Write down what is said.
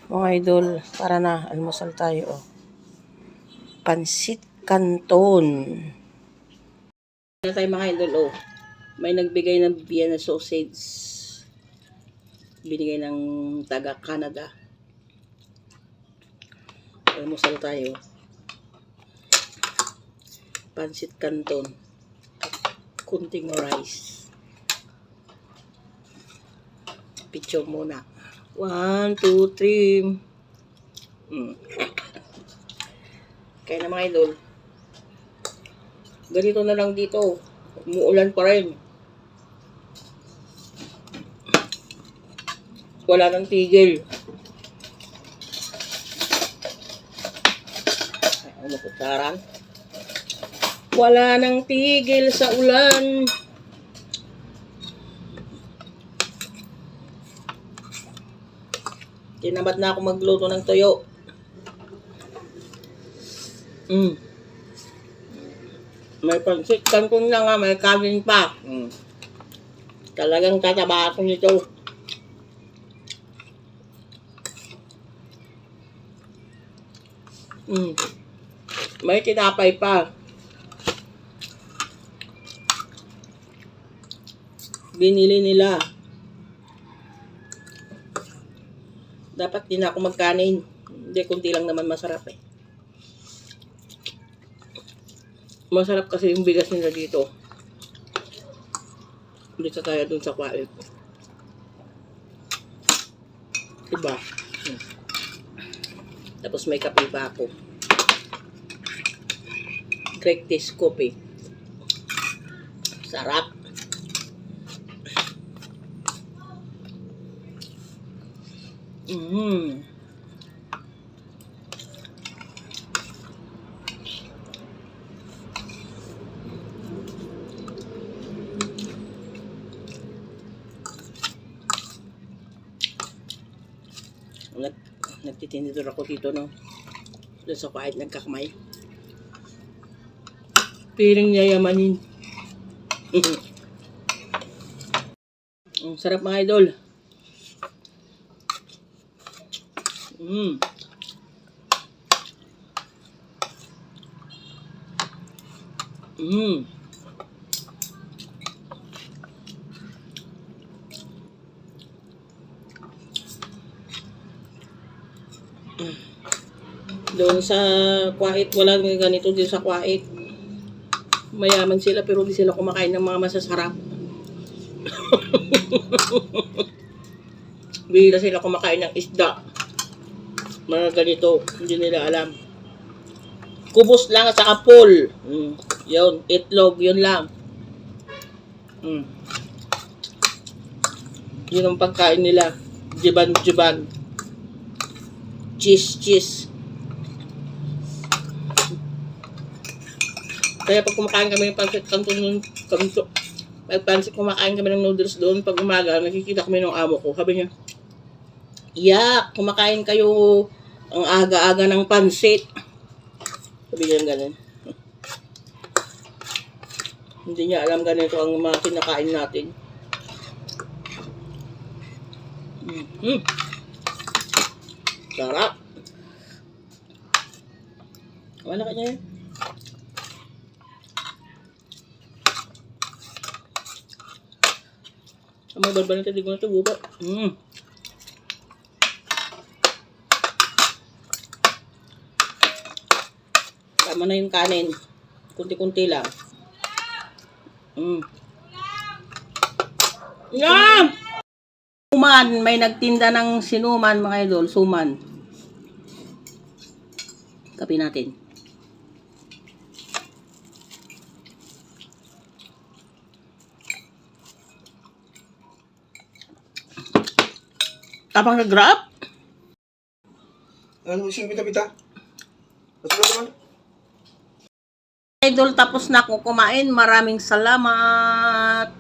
Mga idol, para na, almusal tayo. Oh. Pansit Canton. Ano tayo mga idol, oh. May nagbigay ng Vienna sausage. Binigay ng taga Canada. Almusal tayo. Pansit Canton. Kunting rice. Picture muna. 1, 2, 3. Kaya na mga idol. Ganito na lang dito. Umuulan pa rin. Wala nang tigil. Ano kutsaran? Wala nang tigil sa ulan. Tinamad na ako magluto ng toyo. May pansit canton na nga, may kanin pa. Talagang tataba ako nito. May tinapay pa. Binili nila. Dapat din ako magkanin. Hindi, kunti lang naman masarap eh. Masarap kasi yung bigas nila dito. Dito tayo dun sa Kuwait. Diba? Tapos may kape pa ako. Great taste coffee. Sarap. Nagtitinidor ako dito, no? Doon sa Kuwait, nagkakamay. Piling niya yamanin. Ang sarap mga idol. Doon sa Kuwait, walang ganito din sa Kuwait. Mayaman sila pero hindi sila kumakain ng mga masasarap. Bihira sila kumakain ng isda. Mga ganito, hindi nila alam. Kubos lang at saka pool. Yun, itlog, yun lang. Yun ang pagkain nila. Jiban. Cheese. Kaya pag kumakain kami ng pansit canton, kumakain kami ng noodles doon pag umaga, nakikita kami ng amo ko. Sabi niya, "Yak, kumakain kayo ang aga-aga ng pansit." Sabi niya ganun. Hindi niya alam ganito ang mga kinakain natin. Sarap. Wala ka niya. May balbal natin, di ko na ito guba. Tama na yung kanin. Kunti-kunti lang. Yum! Suman. May nagtinda ng sinuman, mga idol. Suman. Kape natin. Tapang nag-grab? Ano sing pita-pita? Masarap naman. Idol, tapos na ako kumain. Maraming salamat.